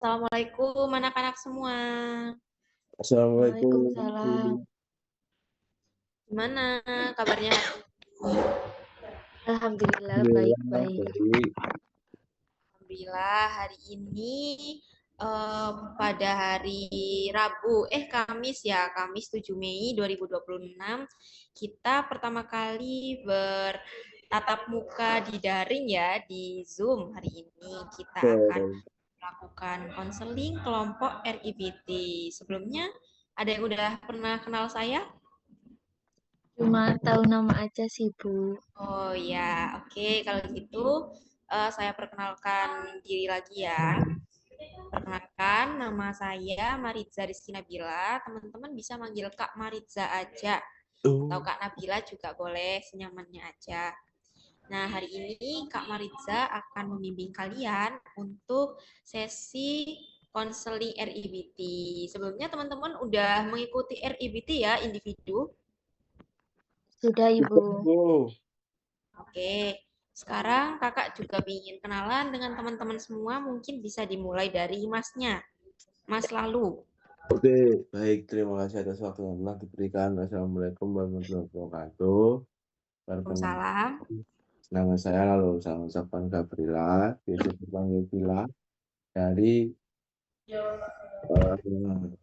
Assalamualaikum anak-anak semua. Assalamualaikum. Waalaikumsalam. Gimana kabarnya hari ini? Alhamdulillah Alhamdulillah, baik-baik. baik. Alhamdulillah hari ini pada hari Rabu, Kamis ya, Kamis 7 Mei 2026, kita pertama kali bertatap muka di daring ya, di Zoom hari ini. Kita akan melakukan konseling kelompok RIBT. Sebelumnya, ada yang udah pernah kenal saya? Cuma tahu nama aja sih, Bu. Oh ya, oke. Kalau gitu, saya perkenalkan diri lagi ya. Perkenalkan, nama saya Mariza Rizky Nabila. Teman-teman bisa manggil Kak Mariza aja. Atau Kak Nabila juga boleh, senyamannya aja. Nah, hari ini Kak Mariza akan membimbing kalian untuk sesi konseling RIBT. Sebelumnya teman-teman udah mengikuti RIBT ya, individu? Sudah, Ibu. Oke, sekarang kakak juga ingin kenalan dengan teman-teman semua, mungkin bisa dimulai dari masnya. Mas Lalu. Oke, baik. Terima kasih atas waktu yang telah diberikan. Assalamualaikum warahmatullahi wabarakatuh. Waalaikumsalam. Nama saya Lalu Safwan Gabrila, biasa dipanggil Bila, dari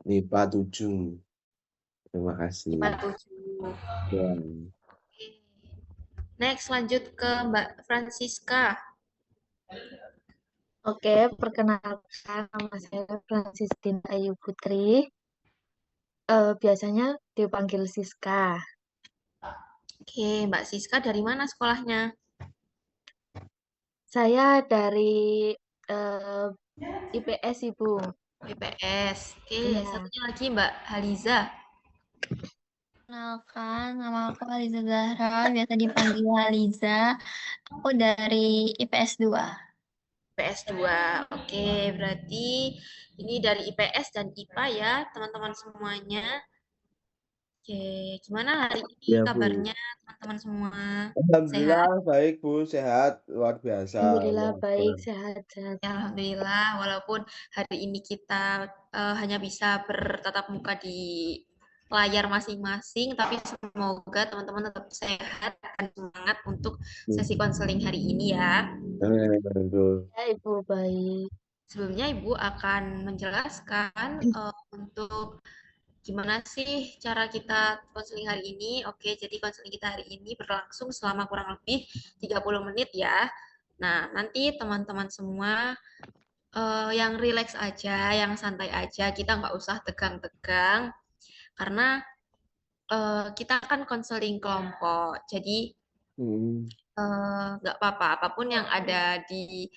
MIPA 7. Terima kasih. IPA 7. Ya. Next, lanjut ke Mbak Francisca. Oke, perkenalkan nama saya Francistin Ayu Putri. Biasanya dipanggil Siska. Oke, Mbak Siska dari mana sekolahnya? Saya dari IPS, Ibu. IPS. Oke, Iya. satunya lagi Mbak Haliza. Kenalkan, nama aku Aliza Zahra, biasa dipanggil Aliza. Aku dari IPS 2. IPS 2. Oke, berarti ini dari IPS dan IPA ya, teman-teman semuanya. Oke, gimana hari ini Ya, Bu. kabarnya teman-teman semua? Alhamdulillah Sehat? baik, Bu. Sehat, luar biasa. Alhamdulillah baik, sehat-sehat. Ya, alhamdulillah, walaupun hari ini kita hanya bisa bertatap muka di layar masing-masing, tapi semoga teman-teman tetap sehat dan semangat untuk sesi konseling hari ini ya. Ya, Ibu baik. Sebelumnya Ibu akan menjelaskan untuk gimana sih cara kita konseling hari ini. Oke, jadi konseling kita hari ini berlangsung selama kurang lebih 30 menit ya. Nah, nanti teman-teman semua yang relax aja, yang santai aja, kita nggak usah tegang-tegang, karena kita kan konseling kelompok, jadi nggak apa-apa, apapun yang ada di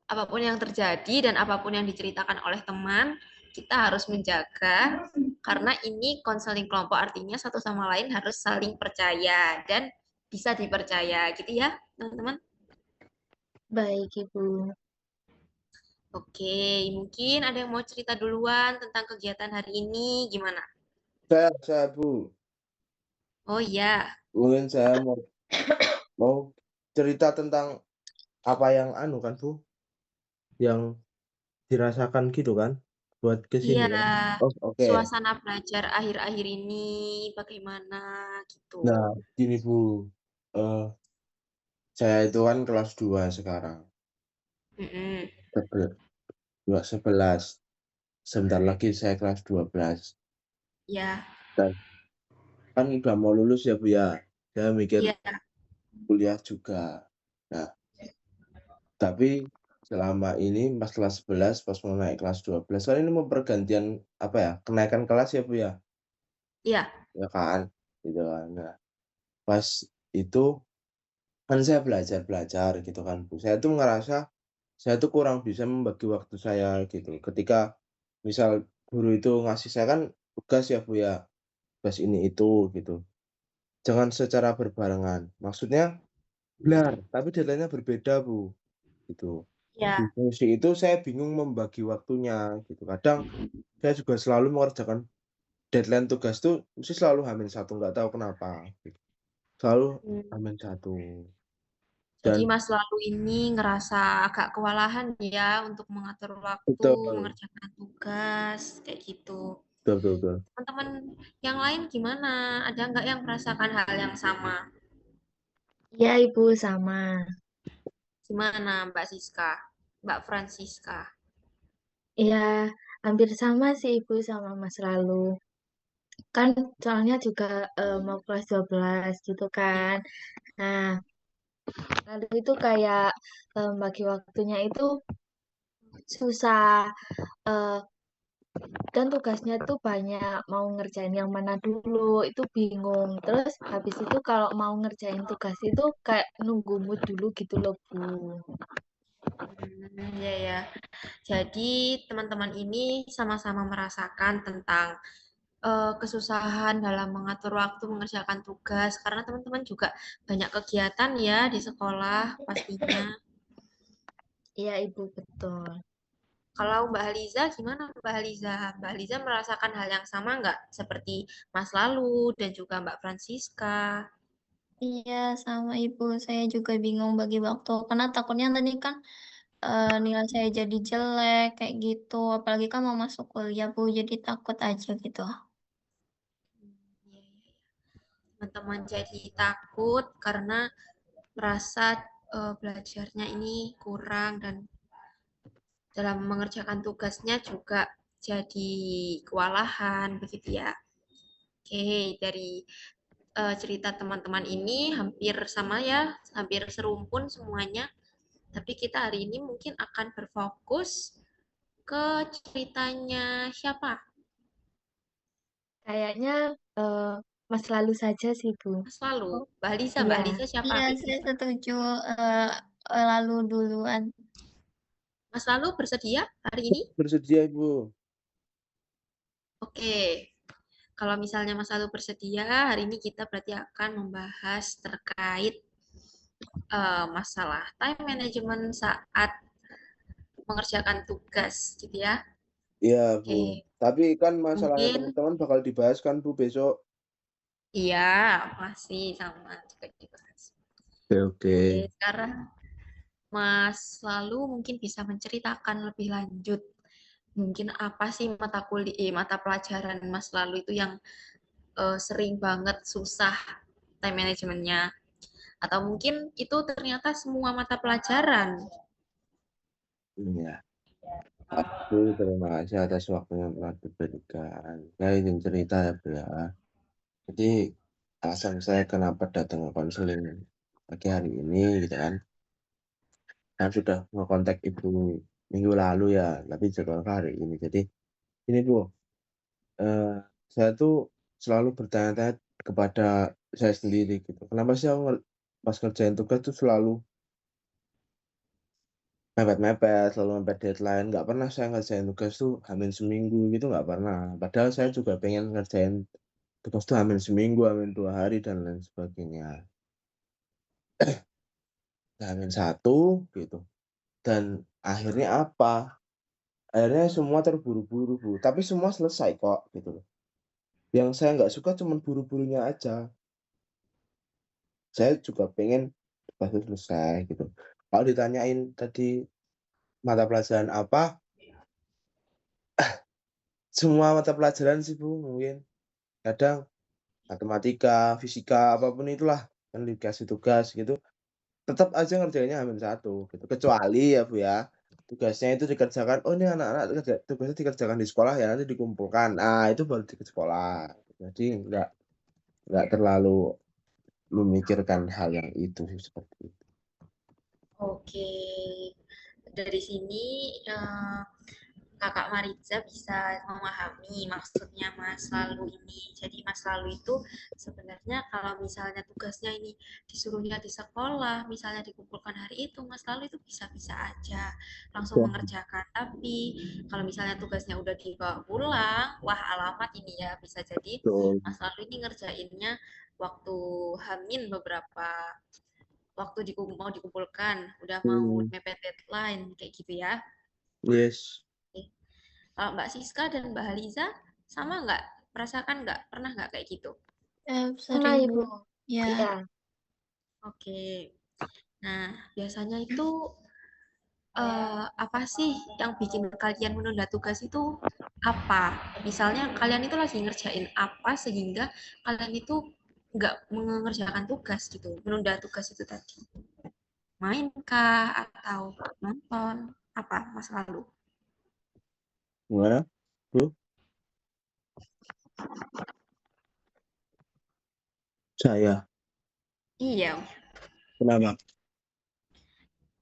apapun yang terjadi dan apapun yang diceritakan oleh teman, kita harus menjaga, karena ini konseling kelompok, artinya satu sama lain harus saling percaya dan bisa dipercaya, gitu ya, teman-teman. Baik, Ibu. Oke, mungkin ada yang mau cerita duluan tentang kegiatan hari ini, gimana? Saya, Bu. Oh iya. Mungkin saya mau cerita tentang apa yang kan, Bu? Yang dirasakan gitu kan? Buat kesini Iya, kan? Oh, oke. suasana belajar akhir-akhir ini bagaimana gitu. Nah, gini, Bu. Saya itu kan kelas 2 sekarang. Mm-mm. 11. Sebentar lagi saya kelas 12. Ya, Dan kan udah mau lulus ya, Bu ya. Saya mikir iya, kuliah juga. Nah, tapi selama ini pas kelas 11, pas mau naik kelas 12, kan ini mau pergantian kenaikan kelas ya, Bu ya. iya, Ya kan? Gitu kan. Nah, pas itu kan saya belajar gitu kan, Bu. Saya tuh ngerasa saya tuh kurang bisa membagi waktu saya gitu. Ketika misal guru itu ngasih saya kan tugas ya, Bu ya, tugas ini itu gitu. Jangan secara berbarengan. Maksudnya benar, tapi deadline-nya berbeda, Bu, gitu. Di iya, fungsi itu saya bingung membagi waktunya gitu. Kadang saya juga selalu mengerjakan deadline tugas tuh mesti selalu H-1, nggak tahu kenapa gitu. Selalu Hmm, H-1. Jadi Dan Mas lalu ini ngerasa agak kewalahan ya untuk mengatur waktu, betul, mengerjakan tugas, kayak gitu. betul, betul, betul. Teman-teman yang lain gimana? Ada nggak yang merasakan hal yang sama? Iya, Ibu, sama. Gimana Mbak Siska? Mbak Francisca? Iya, hampir sama sih Ibu sama Mas lalu. Kan soalnya juga mau kelas 12 gitu kan. Nah, lalu itu kayak bagi waktunya itu susah. eh, kan tugasnya tuh banyak, mau ngerjain yang mana dulu, itu bingung. Terus habis itu kalau mau ngerjain tugas itu kayak nunggu mood dulu gitu loh, Bu. Ya ya. Jadi teman-teman ini sama-sama merasakan tentang kesusahan dalam mengatur waktu mengerjakan tugas karena teman-teman juga banyak kegiatan ya di sekolah pastinya. Iya, Ibu, betul. Kalau Mbak Haliza gimana Mbak Haliza? Mbak Haliza merasakan hal yang sama nggak seperti Mas Lalu dan juga Mbak Francisca? Iya, sama Ibu. Saya juga bingung bagi waktu. Karena takutnya tadi kan nilai saya jadi jelek kayak gitu. Apalagi kan mau masuk kuliah, Bu. Jadi takut aja gitu. Iya, iya, iya. Teman-teman jadi takut karena merasa belajarnya ini kurang dan dalam mengerjakan tugasnya juga jadi kewalahan begitu ya. Oke, dari cerita teman-teman ini hampir sama ya, hampir serumpun semuanya. Tapi kita hari ini mungkin akan berfokus ke ceritanya siapa? Kayaknya Mas lalu saja sih, Bu. Mas Lalu. Mbak Iya. Liza siapa? Iya, saya setuju. Lalu duluan. Mas Lalu bersedia hari ini? Bersedia, Ibu. Oke. Kalau misalnya Mas Lalu bersedia, hari ini kita berarti akan membahas terkait masalah time management saat mengerjakan tugas, gitu ya. Iya, Bu. Oke, Tapi kan masalahnya mungkin teman-teman bakal dibahas kan, Bu, besok. iya masih sama juga dibahas. Oke, oke. Oke, sekarang Mas lalu mungkin bisa menceritakan lebih lanjut. Mungkin apa sih mata pelajaran Mas lalu itu yang sering banget susah time managementnya? Atau mungkin itu ternyata semua mata pelajaran. Iya. Aku terima kasih atas waktu yang telah diberikan. Saya ingin cerita ya, Bu ya. Jadi alasan saya kenapa datang ke konseling pagi hari ini gitu kan. Saya sudah ngekontak Ibu minggu lalu ya, tapi jadwal hari ini. Jadi ini Bu, eh, saya tuh selalu bertanya-tanya kepada saya sendiri gitu. Kenapa sih aku pas ngerjain tugas tuh selalu mepet-mepet, selalu mepet deadline. Nggak pernah saya ngerjain tugas tuh hamin seminggu gitu, nggak pernah. Padahal saya juga pengen ngerjain tugas tuh hamin seminggu, hamin 2 hari, dan lain sebagainya. Hamin satu gitu. Dan akhirnya apa? Akhirnya semua terburu-buru, Bu. Tapi semua selesai kok gitu loh. Yang saya nggak suka cuman buru-burunya aja. Saya juga pengen tugasnya selesai gitu. Kalau ditanyain tadi mata pelajaran apa, semua mata pelajaran sih, Bu, mungkin. Kadang matematika, fisika, apapun itulah, kan dikasih tugas gitu, tetap aja ngerjainnya H-1 gitu. Kecuali ya, Bu, ya, tugasnya itu dikerjakan, "Oh, ini anak-anak tugasnya dikerjakan di sekolah ya, nanti dikumpulkan." Ah, itu baru di sekolah. Jadi nggak terlalu memikirkan hal yang itu sih, seperti itu. Oke, dari sini Kakak Mariza bisa memahami maksudnya Mas Lalu ini. Jadi Mas Lalu itu sebenarnya kalau misalnya tugasnya ini disuruhnya di sekolah, misalnya dikumpulkan hari itu, Mas Lalu itu bisa-bisa aja langsung mengerjakan. Tapi kalau misalnya tugasnya udah dibawa pulang, wah alamat ini ya bisa jadi Betul, Mas Lalu ini ngerjainnya waktu Hamin beberapa waktu mau dikumpulkan, udah mau mhm, mepet deadline kayak gitu ya. yes. Oke. Kalau Mbak Siska dan Mbak Haliza sama nggak? Merasakan nggak? Pernah nggak kayak gitu? Pernah, Sering, Bu. Ibu. Ya, Iya. Oke. Nah, biasanya itu apa sih yang bikin kalian menunda tugas itu apa? Misalnya kalian itu lagi ngerjain apa sehingga kalian itu nggak mengerjakan tugas gitu, menunda tugas itu tadi. Main kah atau nonton? Apa Mas Lalu? Gimana, Bu? Saya. Iya, Kenapa?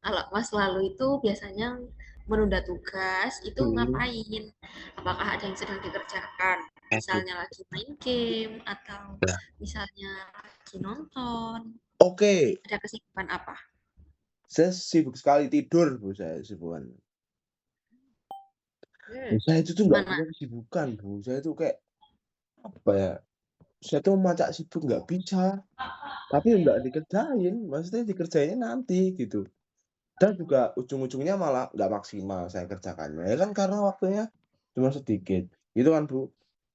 kalau Mas Lalu itu biasanya menunda tugas itu Hmm. ngapain? Apakah ada yang sedang dikerjakan? Misalnya lagi main game atau Ya. misalnya lagi nonton? Oke, Ada kesibukan apa? saya sibuk sekali tidur, Bu. Saya sibukan. Saya itu tuh nggak Gimana? punya kesibukan, Bu. Saya tuh kayak apa ya? Saya tuh macak sibuk nggak bisa, tapi nggak dikerjain. Maksudnya dikerjainnya nanti gitu. Dan juga ujung-ujungnya malah nggak maksimal saya kerjakannya. Ya kan karena waktunya cuma sedikit. Gitu kan, Bu.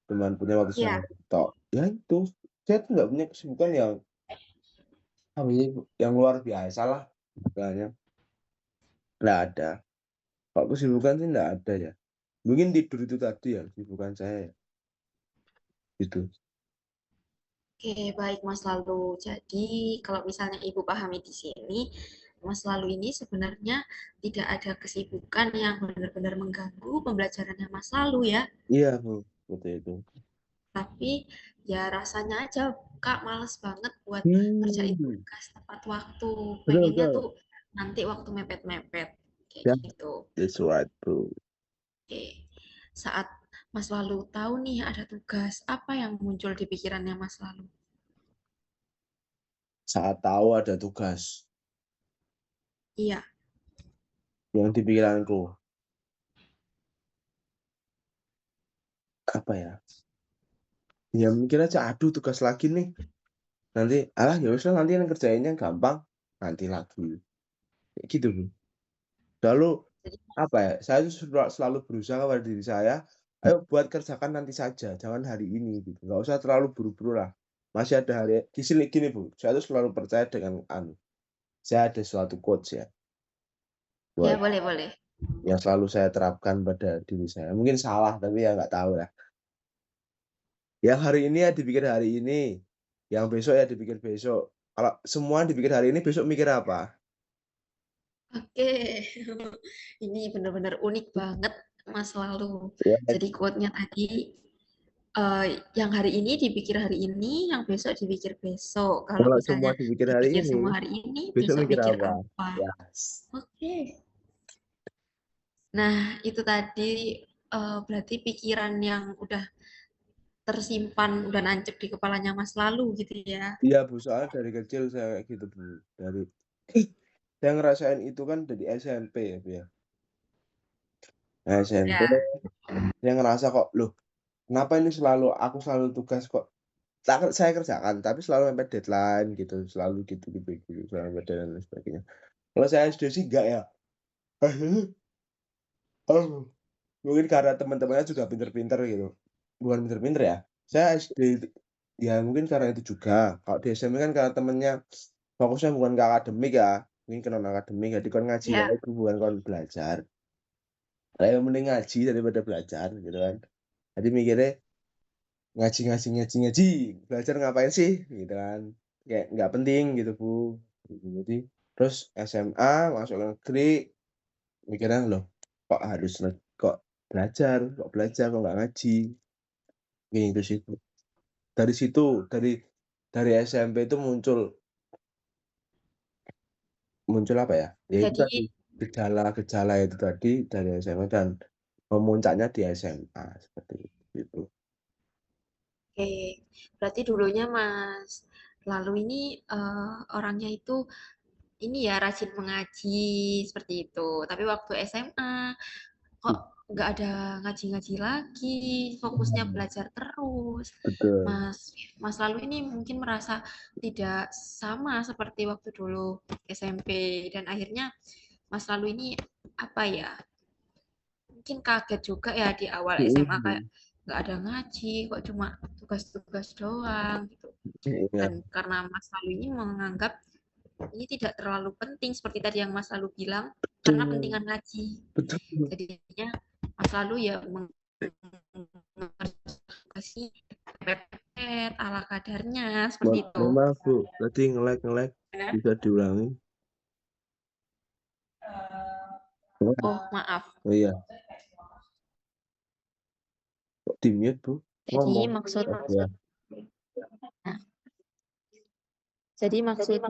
Cuman punya waktu Ya, sehari tok. Ya itu. Saya tuh nggak punya kesibukan yang apa ya, yang luar biasa lah istilahnya. Nggak ada. Kalau kesibukan sih nggak ada ya. Mungkin tidur itu tadi ya kesibukan saya ya. Gitu. oke, baik Mas Lalu. Jadi, kalau misalnya Ibu pahami di sini, Mas Lalu ini sebenarnya tidak ada kesibukan yang benar-benar mengganggu pembelajarannya Mas Lalu ya. Iya, Bu. Seperti itu. Tapi ya rasanya aja Kak males banget buat ngerjain Hmm. tugas tepat waktu. Betul, Pengennya betul. tuh nanti waktu mepet-mepet kayak Ya, gitu. that's right, Bro. Oke. Saat Mas Lalu tahu nih ada tugas, apa yang muncul di pikirannya Mas Lalu? Saat tahu ada tugas Iya, yang di pikiranku, apa ya? Ya mikir aja, aduh tugas lagi nih. Nanti, alah ya wis lah nanti yang kerjainnya gampang, nanti lagi. Kayak gitu, Bu. Lalu jadi apa ya? Saya tuh selalu berusaha kepada diri saya, ayo buat kerjakan nanti saja, jangan hari ini gitu. Nggak usah terlalu buru-buru lah. Masih ada hari di sini gini, Bu. Saya tuh selalu percaya dengan saya ada suatu quotes ya, ya buat boleh-boleh. yang selalu saya terapkan pada diri saya. Mungkin salah tapi ya nggak tahu lah. Yang hari ini ya dipikir hari ini, yang besok ya dipikir besok. Kalau semua dipikir hari ini, besok mikir apa? Oke, ini benar-benar unik banget Mas Lalu. Ya, Jadi quote-nya tadi, yang hari ini dipikir hari ini, yang besok dipikir besok. Kalau kalau semua misalnya dipikir hari dipikir ini, semua hari ini, besok besok mikir mikir apa? apa? Ya, Oke. Nah, itu tadi berarti pikiran yang udah tersimpan, udah nancep di kepalanya Mas Lalu gitu ya. iya Bu, soalnya dari kecil saya kayak gitu Bu. Dari saya ngerasain itu kan dari SMP ya Bu ya. SMP Ya, saya ngerasa kok, loh kenapa ini aku selalu tugas kok saya kerjakan, tapi selalu mepet deadline gitu, selalu gitu, selalu mepet deadline dan sebagainya. Kalau saya SD sih enggak ya. Oh, mungkin karena teman-temannya juga pinter-pinter gitu. Bukan pinter-pinter ya, saya SD ya mungkin karena itu juga. Kalau di SMP kan karena temennya fokusnya bukan ke akademik ya, mungkin ke non-akademik, jadi kon ngaji wae ya. iku bukan kon belajar. Saya mending ngaji daripada belajar gitu kan. Jadi mikirnya ngaji, belajar ngapain sih gitu kan. Kayak nggak penting gitu, Bu. Gitu. Jadi terus SMA masuk negeri mikirnya, loh kok harus kok belajar kok nggak ngaji. Gitu sih, Bu. Dari situ, dari SMP itu muncul muncul apa ya, ya itu tadi, Jadi, gejala-gejala itu tadi dari SMA dan memuncaknya di SMA, seperti itu. oke, berarti dulunya Mas Lalu ini orangnya itu ini ya rajin mengaji seperti itu. Tapi waktu SMA kok nggak ada ngaji-ngaji lagi, fokusnya Mhm. belajar terus. Betul. Mas Lalu ini mungkin merasa tidak sama seperti waktu dulu SMP dan akhirnya Mas Lalu ini apa ya? Mungkin kaget juga ya di awal SMA kayak Mhm. nggak ada ngaji, kok cuma tugas-tugas doang gitu. Iya, Dan karena Mas Lalu ini menganggap ini tidak terlalu penting seperti tadi yang Mas Lalu bilang karena Betul, pentingan ngaji. betul. Jadinya Mas Lalu ya mengerjakan pepet ala kadarnya seperti itu. Maaf Bu, tadi nge-lag Benar? bisa diulangi. Oh, maaf. Oh iya, kok di mute Bu? Jadi Ngomong. maksud Ya. jadi maksudnya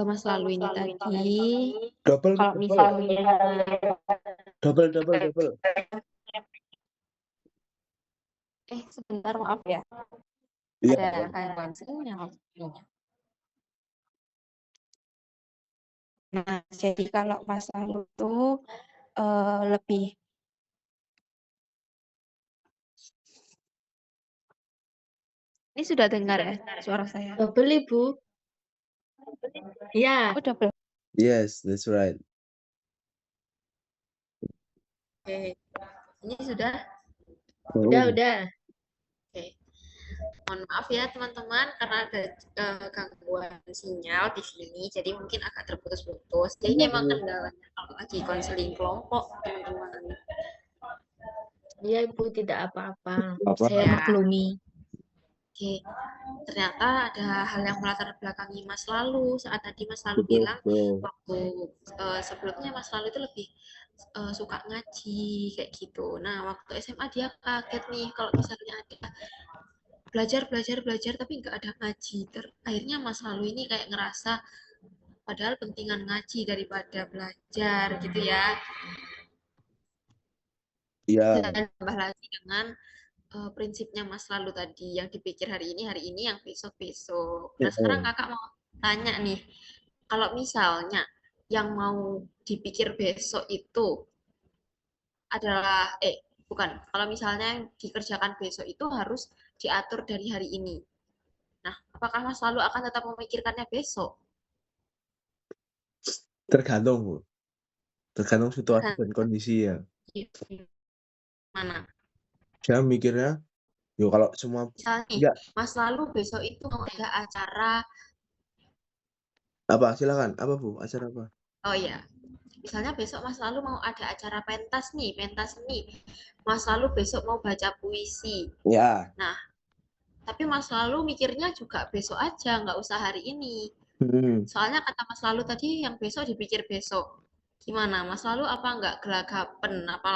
Mas Lalu ini tadi Double, kalau misalnya double. sebentar maaf ya. Iya. Ada kayak sinyal. Nah, jadi kalau Mas Lalu tuh lebih ini sudah dengar ya suara saya? Double Ibu. Ya, Oh, double. Yes, that's right. Oke. Ini sudah? udah. Oke. Mohon maaf ya teman-teman karena ada gangguan sinyal di sini, jadi mungkin agak terputus-putus. Jadi memang kendalanya kalau lagi konseling kelompok, teman-teman. Iya Ibu, tidak apa-apa. Apa? Saya maklumi. Oke, ternyata ada hal yang melatar belakangi Mas Lalu. Saat tadi Mas Lalu bilang waktu sebelumnya Mas Lalu itu lebih suka ngaji kayak gitu. Nah, waktu SMA dia kaget nih kalau misalnya ada belajar tapi nggak ada ngaji. Akhirnya Mas Lalu ini kayak ngerasa padahal pentingan ngaji daripada belajar gitu ya. Iya. Dan tambah lagi dengan prinsipnya Mas Lalu tadi yang dipikir hari ini yang besok. Nah sekarang kakak mau tanya nih, kalau misalnya yang mau dipikir besok itu adalah bukan, kalau misalnya yang dikerjakan besok itu harus diatur dari hari ini. Nah, apakah Mas Lalu akan tetap memikirkannya besok? Tergantung Bu. Tergantung situasi dan kondisi ya. Mana? Saya mikirnya, yo kalau semua Misalnya Mas Lalu besok itu mau ada acara. Apa? Silakan. Apa Bu? Acara apa? Oh iya, misalnya besok Mas Lalu mau ada acara pentas nih. Mas Lalu besok mau baca puisi. Ya. Nah, tapi Mas Lalu mikirnya juga besok aja, nggak usah hari ini. Soalnya kata Mas Lalu tadi yang besok dipikir besok. Gimana? Mas Lalu apa nggak gelagapan? Apa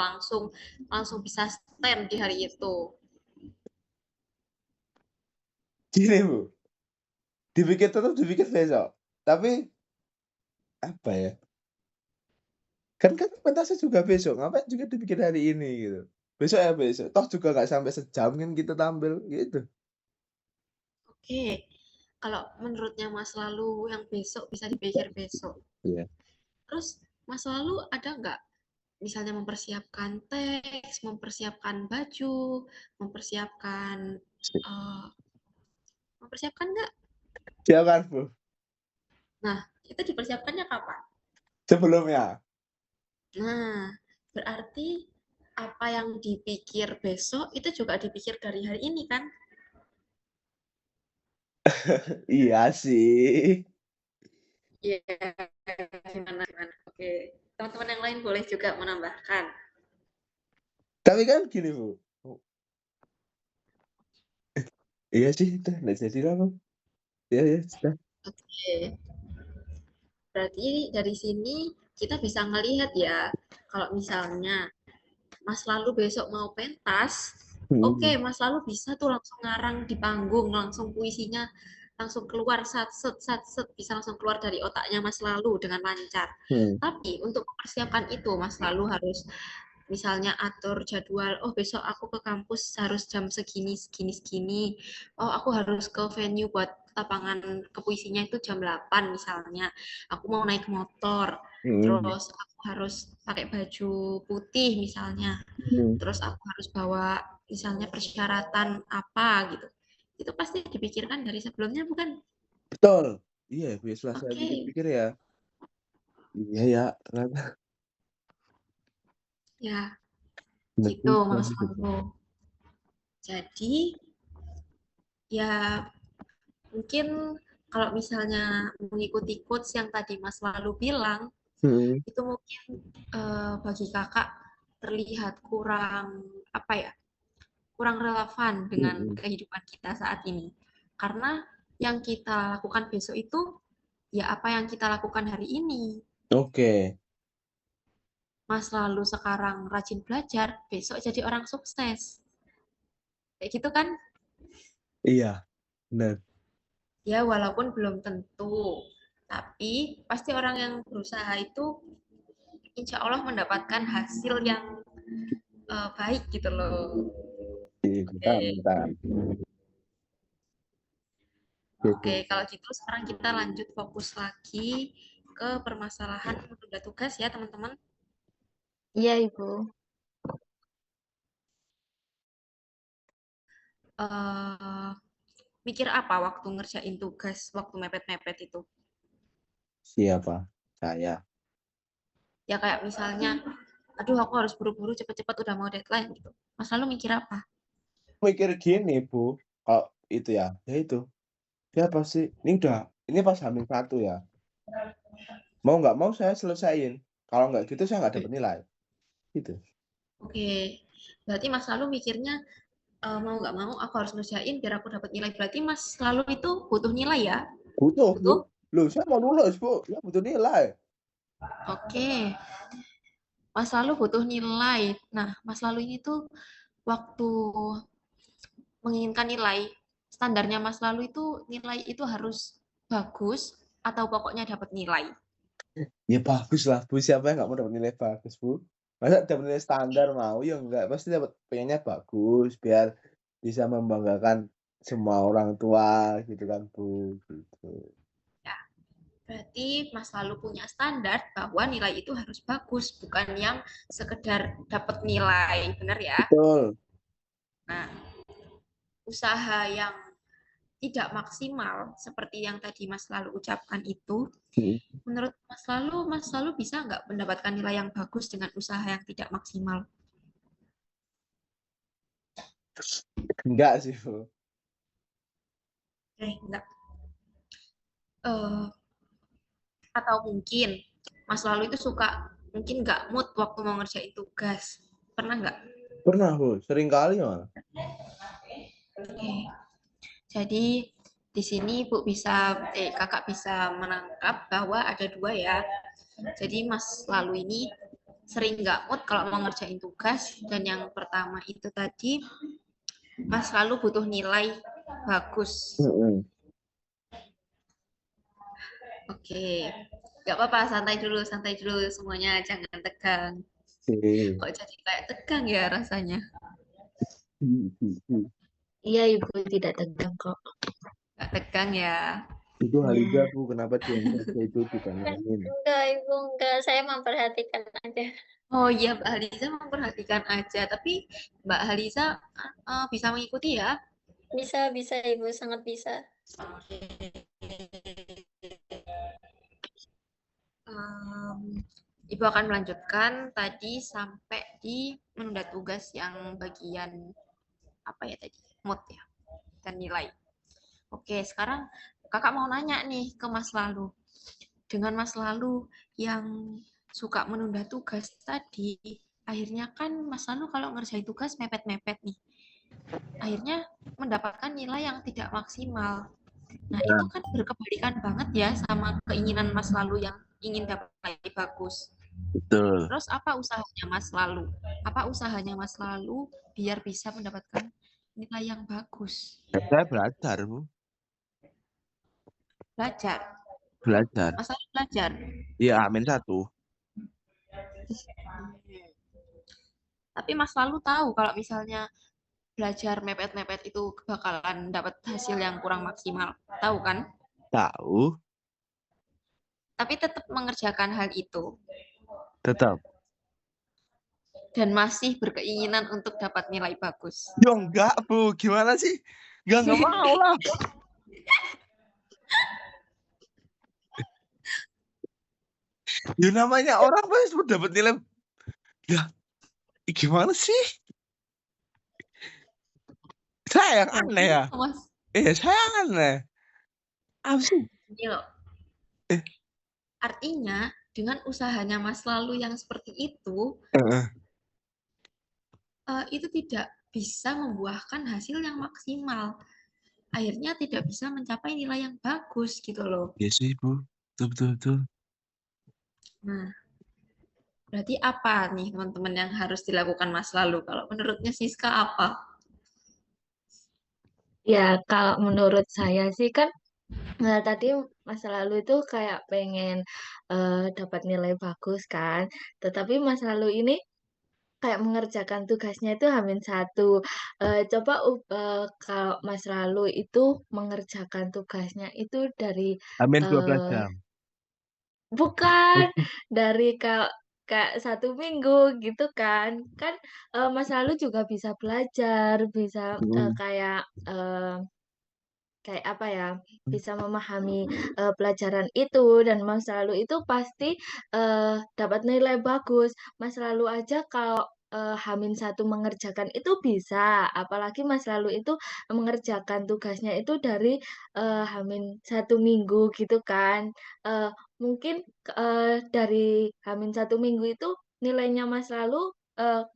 langsung bisa stand di hari itu? Gini Bu, tetap dipikir besok. Tapi apa ya? Kan pentasnya juga besok, ngapain juga dipikir hari ini gitu. Besok ya besok. Toh juga nggak sampai sejam kan kita tampil gitu. Oke, kalau menurutnya Mas Lalu yang besok bisa dipikir besok. Iya. Terus Mas Lalu ada nggak misalnya mempersiapkan teks, mempersiapkan baju, mempersiapkan nggak? Silakan Bu. Nah, itu dipersiapkannya kapan? Sebelumnya. Nah, berarti apa yang dipikir besok itu juga dipikir dari hari ini kan? Iya sih. Iya, gimana? Oke, teman-teman yang lain boleh juga menambahkan. Tapi kan gini Bu. Iya sih, udah nggak jadi lah Bu. Ya sudah. Oke, berarti dari sini kita bisa ngelihat ya, kalau misalnya Mas Lalu besok mau pentas, oke, Mas Lalu bisa tuh langsung ngarang di panggung, langsung puisinya langsung keluar satset, bisa langsung keluar dari otaknya Mas Lalu dengan lancar. Tapi untuk mempersiapkan itu, Mas Lalu harus misalnya atur jadwal, oh besok aku ke kampus harus jam segini, oh aku harus ke venue buat lapangan kepuisinya itu jam 8 misalnya, aku mau naik motor, terus aku harus pakai baju putih misalnya, terus aku harus bawa misalnya persyaratan apa gitu, itu pasti dipikirkan dari sebelumnya bukan? Betul. Iya, setelah saya Oke. pikir-pikir ya. Iya ya, ternyata. Ya, Bener gitu juga Mas gitu. Anggo. Jadi, ya mungkin kalau misalnya mengikuti quotes yang tadi Mas lalu bilang, Mm-mm. itu mungkin bagi kakak terlihat kurang apa ya, kurang relevan dengan Mm-mm. kehidupan kita saat ini. Karena yang kita lakukan besok itu ya apa yang kita lakukan hari ini. Oke. Mas lalu sekarang rajin belajar, besok jadi orang sukses. Kayak gitu kan? Iya, benar. Ya walaupun belum tentu, tapi pasti orang yang berusaha itu insya Allah mendapatkan hasil yang baik gitu loh. Bentar, Oke, bentar. oke, kalau gitu sekarang kita lanjut fokus lagi ke permasalahan menunda tugas ya teman-teman. Iya, Ibu. Eh, Mikir apa waktu ngerjain tugas, waktu mepet-mepet itu? Siapa? Saya. Ya kayak misalnya, aduh aku harus buru-buru cepet-cepet udah mau deadline gitu. Mas lalu mikir apa? Mikir gini, Bu. Kalau itu ya itu. Ya pasti ini pas H-1 ya. Mau nggak mau saya selesaiin. Kalau nggak gitu saya nggak dapat nilai. Gitu. Oke, berarti Mas lalu mikirnya mau nggak mau aku harus ngerjain biar aku dapat nilai. Berarti Mas lalu itu butuh nilai ya? Butuh, Bu. Butuh? Loh, saya mau lulus, Bu. Ya butuh nilai. Oke, Mas lalu butuh nilai. Nah, Mas lalu ini tuh waktu menginginkan nilai, standarnya Mas lalu itu nilai itu harus bagus atau pokoknya dapat nilai. Ya bagus lah, Bu. Siapa yang nggak mau dapat nilai bagus, Bu? Masa dapat nilai standar mau? Ya enggak. Pasti pengennya bagus biar bisa membanggakan semua orang tua gitu kan, Bu. Gitu. Ya, berarti Mas lalu punya standar bahwa nilai itu harus bagus, bukan yang sekedar dapat nilai, benar ya? Betul. Nah, usaha yang tidak maksimal seperti yang tadi Mas lalu ucapkan itu, menurut Mas lalu bisa nggak mendapatkan nilai yang bagus dengan usaha yang tidak maksimal? Enggak sih, Bu. Enggak. Atau mungkin Mas lalu itu suka mungkin nggak mood waktu mau ngerjain tugas. Pernah nggak? Pernah, Bu. Sering kali malah. Oke. Jadi di sini kakak bisa menangkap bahwa ada dua ya. Jadi Mas lalu ini sering nggak mood kalau mau ngerjain tugas, dan yang pertama itu tadi Mas lalu butuh nilai bagus. Oke, nggak apa-apa, santai dulu semuanya, jangan tegang. Kok jadi kayak tegang ya rasanya? Iya, Ibu, tidak tegang kok. Nggak tegang ya? Itu Haliza, Ya. Bu. Kenapa dia itu ditanyain? Enggak, Ibu, enggak. Saya memperhatikan aja. Oh iya, Mbak Haliza memperhatikan aja, tapi Mbak Haliza bisa mengikuti ya? Bisa, Ibu, sangat bisa. Ibu akan melanjutkan tadi sampai di menunda tugas yang bagian apa ya tadi? Mood ya, dan nilai. Oke, sekarang kakak mau nanya nih ke Mas Lalu. Dengan Mas Lalu yang suka menunda tugas tadi, akhirnya kan Mas Lalu kalau ngerjain tugas mepet-mepet nih. Akhirnya mendapatkan nilai yang tidak maksimal. Nah, Ya. itu kan berkebalikan banget ya sama keinginan Mas Lalu yang ingin dapat nilai bagus. Betul. Terus apa usahanya Mas Lalu? Apa usahanya Mas Lalu biar bisa mendapatkan nilai yang bagus? Saya belajar, Bu. Belajar. Belajar. Mas Lalu belajar. Iya, H-1. Tapi Mas Lalu tahu kalau misalnya belajar mepet-mepet itu bakalan dapat hasil yang kurang maksimal. Tahu kan? Tahu. Tapi tetap mengerjakan hal itu. Tetap. Dan masih berkeinginan untuk dapat nilai bagus. Ya enggak, Bu. Gimana sih? Enggak mau lah. Ya namanya orang pasti dapat nilai. Ya, gimana sih? Saya yang aneh ya. Mas. Saya aneh. Apa sih? Ini loh, Eh, artinya dengan usahanya Mas Lalu yang seperti heeh. itu tidak bisa membuahkan hasil yang maksimal. Akhirnya tidak bisa mencapai nilai yang bagus gitu loh. Iya sih, Bu. Betul. Nah, berarti apa nih teman-teman yang harus dilakukan Mas Lalu? Kalau menurutnya Siska apa? Ya, kalau menurut saya sih kan tadi masa lalu itu kayak pengen dapat nilai bagus kan, tetapi masa lalu ini kayak mengerjakan tugasnya itu H-1. Coba kalau Mas Lalu itu mengerjakan tugasnya itu dari Amin 12 eh, jam. bukan dari kayak 1 minggu gitu kan. Kan Mas Lalu juga bisa belajar, bisa Mm. kayak kayak apa ya, bisa memahami pelajaran itu dan Mas Lalu itu pasti dapat nilai bagus. Mas Lalu aja kalau H-1 mengerjakan itu bisa, apalagi Mas Lalu itu mengerjakan tugasnya itu dari H-1 minggu gitu kan. Eh, Mungkin dari H-1 minggu itu nilainya Mas Lalu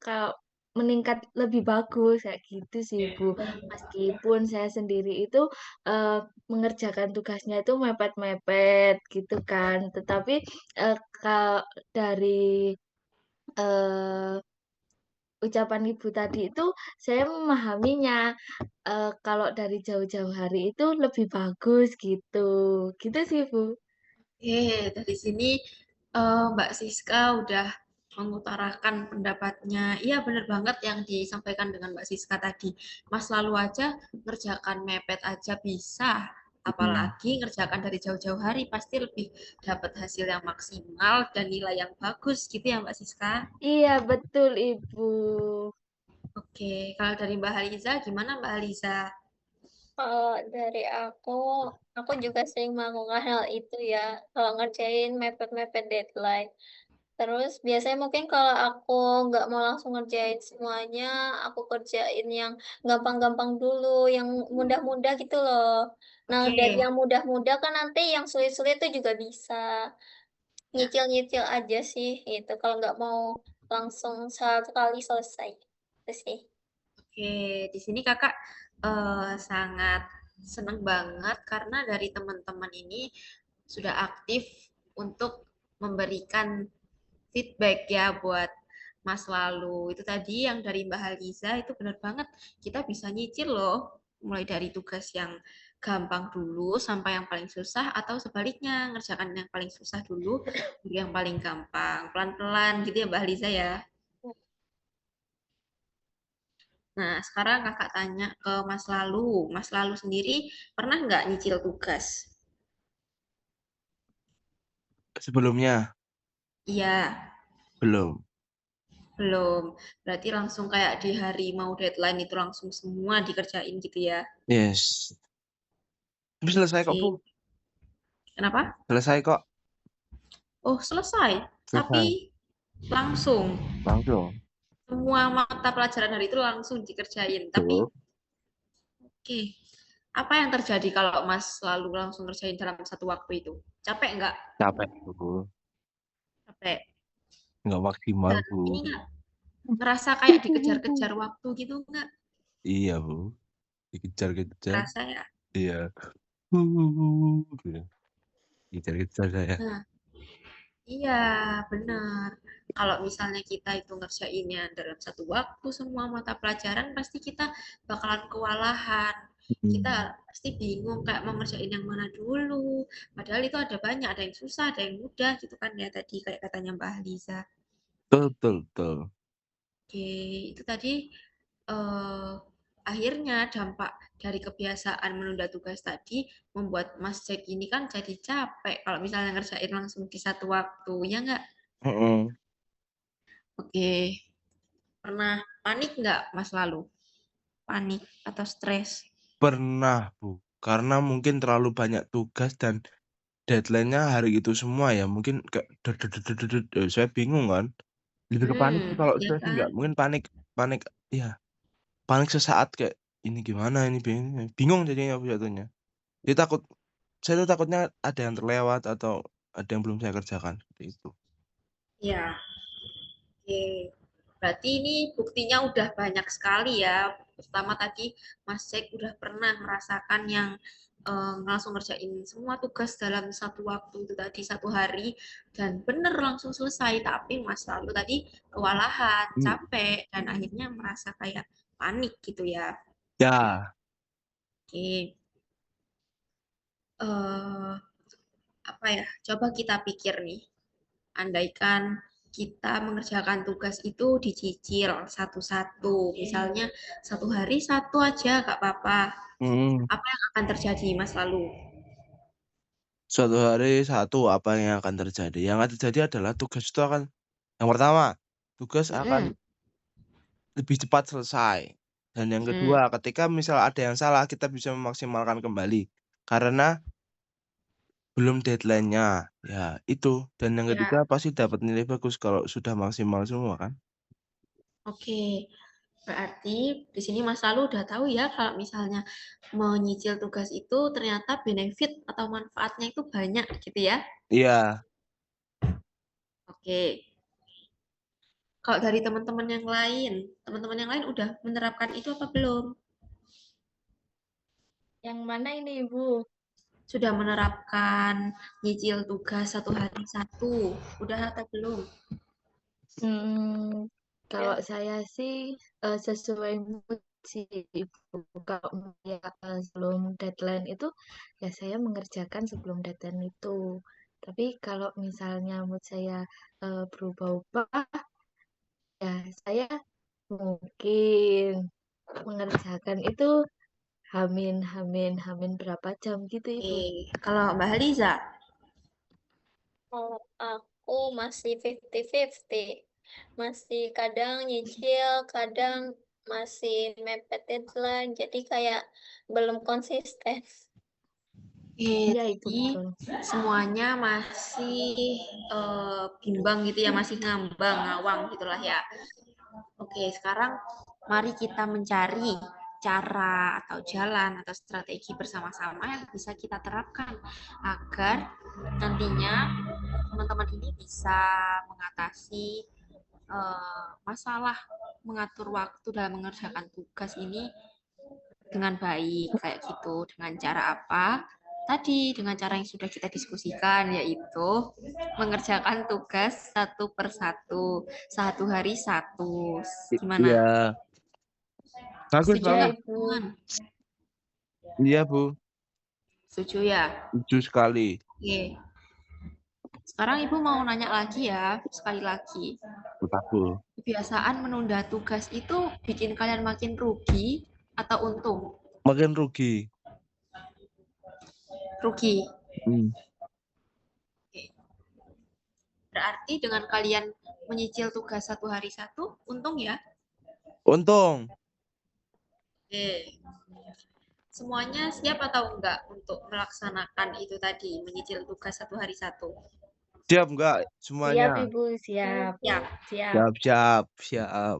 kalau meningkat lebih bagus kayak gitu sih Bu. Meskipun saya sendiri itu mengerjakan tugasnya itu mepet-mepet gitu kan. Tetapi kalau dari eh, ucapan Ibu tadi itu saya memahaminya kalau dari jauh-jauh hari itu lebih bagus gitu. Gitu sih Bu. Dari sini Mbak Siska udah mengutarakan pendapatnya. Iya bener banget yang disampaikan dengan Mbak Siska tadi. Mas lalu aja ngerjakan mepet aja bisa. Mm. Apalagi ngerjakan dari jauh-jauh hari pasti lebih dapat hasil yang maksimal dan nilai yang bagus gitu ya Mbak Siska. Iya betul Ibu. Oke, kalau dari Mbak Haliza gimana Mbak Haliza? Kalau dari aku juga sering melakukan hal itu ya, kalau ngerjain mepet-mepet deadline. Terus biasanya mungkin kalau aku nggak mau langsung ngerjain semuanya, aku kerjain yang gampang-gampang dulu, yang mudah-mudah gitu loh. Nah, Oke, dari yang mudah-mudah kan nanti yang sulit-sulit tuh juga bisa. ya. Nyicil-nyicil aja sih itu, kalau nggak mau langsung satu kali selesai. Itu sih. Oke, di sini kakak sangat senang banget karena dari teman-teman ini sudah aktif untuk memberikan feedback ya buat Mas Lalu. Itu tadi yang dari Mbak Haliza itu benar banget. Kita bisa nyicil loh, mulai dari tugas yang gampang dulu sampai yang paling susah atau sebaliknya ngerjakan yang paling susah dulu yang paling gampang. Pelan-pelan gitu ya Mbak Haliza ya. Nah, sekarang kakak tanya ke Mas Lalu. Mas Lalu sendiri pernah nggak nyicil tugas? Sebelumnya Iya, belum. belum. Berarti langsung kayak di hari mau deadline itu langsung semua dikerjain gitu ya. Yes. Tapi selesai kok, Bu. Oke. Kenapa? Selesai kok. Oh, selesai. Selesai. Tapi langsung. Langsung. Semua mata pelajaran hari itu langsung dikerjain. Tapi, Tuh. oke. Apa yang terjadi kalau Mas lalu langsung ngerjain dalam satu waktu itu? Capek nggak? Capek, Bu. Capek. Nggak maksimal, Dan Bu. ini nggak ngerasa kayak dikejar-kejar waktu gitu nggak? Iya, Bu. Dikejar-kejar. Ngerasa ya? Iya. Gitu. Dikejar-kejar saya. Nah, iya, benar. Kalau misalnya kita itu ngerjainnya dalam satu waktu semua mata pelajaran, pasti kita bakalan kewalahan. Kita Hmm. pasti bingung kayak mau ngerjain yang mana dulu. Padahal itu ada banyak, ada yang susah, ada yang mudah gitu kan ya tadi kayak katanya Mbak Liza. Betul. Oke, itu tadi eh, akhirnya dampak dari kebiasaan menunda tugas tadi membuat Mas Jack ini kan jadi capek kalau misalnya ngerjain langsung di satu waktu, ya nggak? Mm-mm. Oke, pernah panik nggak Mas lalu? Panik atau stres? Pernah, Bu. Karena mungkin terlalu banyak tugas dan deadline-nya hari itu semua ya. Mungkin kayak saya bingung kan. Lebih ke panik sih kalau Iya saya sih kan? nggak. Mungkin panik ya. Panik sesaat kayak ini gimana ini bingung jadinya aku jatuhnya. Dia takut saya tuh takutnya ada yang terlewat atau ada yang belum saya kerjakan, seperti itu. Ya, oke. Berarti ini buktinya udah banyak sekali ya. Pertama tadi Mas Jack udah pernah merasakan yang langsung ngerjain semua tugas dalam satu waktu itu tadi 1 hari dan bener langsung selesai. Tapi Mas lalu tadi kewalahan, capek dan akhirnya merasa kayak panik gitu ya. Ya, Oke. eh Apa ya? Coba kita pikir nih. Andaikan kita mengerjakan tugas itu dicicil satu-satu. Misalnya 1 hari 1 aja, gak apa-apa. mm, Apa yang akan terjadi, Mas Lalu? suatu hari satu apa yang akan terjadi? Yang akan terjadi adalah tugas itu akan, yang pertama, tugas akan lebih cepat selesai. Dan yang kedua, ketika misal ada yang salah, kita bisa memaksimalkan kembali. Karena belum deadline-nya. Ya, itu. Dan yang ketiga Ya, pasti dapat nilai bagus kalau sudah maksimal semua kan. oke. Berarti di sini Mas Lalu udah tahu ya kalau misalnya menyicil tugas itu ternyata benefit atau manfaatnya itu banyak gitu ya. Iya. Oke. Kalau dari teman-teman yang lain udah menerapkan itu apa belum? Yang mana ini, Ibu? Sudah menerapkan nyicil tugas 1 hari 1, udah atau belum? Kalau saya sih sesuai mood sih, Ibu. Kalau ya, sebelum deadline itu, ya saya mengerjakan sebelum deadline itu. Tapi kalau misalnya mood saya berubah-ubah, ya saya mungkin mengerjakan itu hamin berapa jam gitu, Ibu. Kalau Mbak Haliza, Kalau aku masih 50-50. Masih kadang nyicil, kadang masih mepet deadline. Jadi kayak belum konsisten. Iya, Ibu, jadi betul. semuanya masih bimbang gitu ya, masih ngambang, ngawang gitulah ya. Oke, sekarang mari kita mencari cara atau jalan atau strategi bersama-sama yang bisa kita terapkan agar nantinya teman-teman ini bisa mengatasi masalah mengatur waktu dalam mengerjakan tugas ini dengan baik kayak gitu. Dengan cara apa? Tadi dengan cara yang sudah kita diskusikan, yaitu mengerjakan tugas 1 per 1, 1 hari 1. Gimana? Iya. Bagus Setuju Ya, nggak, banget. Ibu. teman? Iya, Bu. Setuju ya? Setuju sekali. Oke. Sekarang Ibu mau nanya lagi ya, sekali lagi. Betul. Kebiasaan menunda tugas itu bikin kalian makin rugi atau untung? Makin rugi. Rugi. Hmm. Oke. Berarti dengan kalian menyicil tugas 1 hari 1, untung ya? Untung. Oke. Semuanya siap atau enggak untuk melaksanakan itu tadi, menyicil tugas 1 hari 1? Siap enggak Siap, semuanya? Ibu. Siap. Siap. Siap. Siap, siap, siap.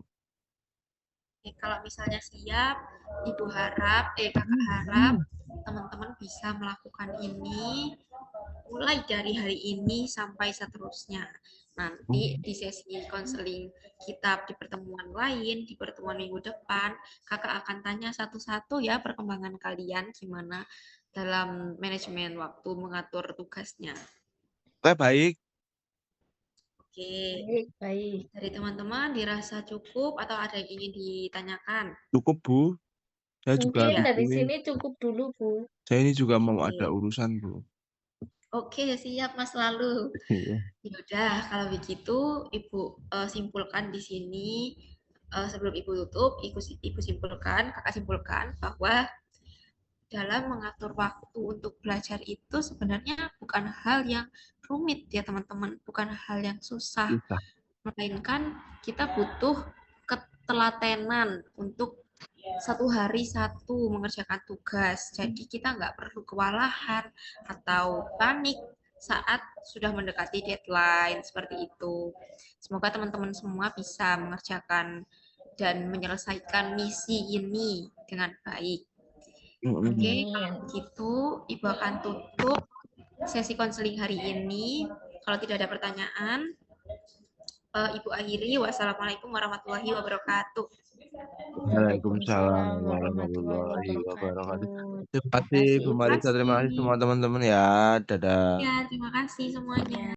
Oke, kalau misalnya siap, kakak harap teman-teman bisa melakukan ini mulai dari hari ini sampai seterusnya. Nanti di sesi konseling kita di pertemuan lain, di pertemuan minggu depan, kakak akan tanya satu-satu ya perkembangan kalian gimana dalam manajemen waktu mengatur tugasnya. Oke, baik. Oke, Baik, baik. dari teman-teman dirasa cukup atau ada yang ingin ditanyakan? Cukup, Bu. Saya juga Mungkin Ya. habis dari ini. sini cukup dulu, Bu. Saya ini juga mau Oke. ada urusan, Bu. Oke, siap Mas Lalu. Iya. Ya udah, kalau begitu Ibu simpulkan di sini sebelum Ibu tutup, Ibu simpulkan, Kakak simpulkan bahwa dalam mengatur waktu untuk belajar itu sebenarnya bukan hal yang rumit ya teman-teman, bukan hal yang susah, Susah. melainkan kita butuh ketelatenan untuk 1 hari 1 mengerjakan tugas. Jadi kita nggak perlu kewalahan atau panik saat sudah mendekati deadline seperti itu. Semoga teman-teman semua bisa mengerjakan dan menyelesaikan misi ini dengan baik. Mm-mm. Oke, Amin. kalau begitu Ibu akan tutup sesi konseling hari ini. Kalau tidak ada pertanyaan, Ibu akhiri. Wassalamualaikum warahmatullahi wabarakatuh. Waalaikumsalam Waalaikumsalam warahmatullahi warahmatullahi wabarakatuh. wabarakatuh. Terima Terima kasih Bu kasih, Marisa, terima kasih Ibu. semua teman-teman ya. Dadah. Ya, terima kasih semuanya.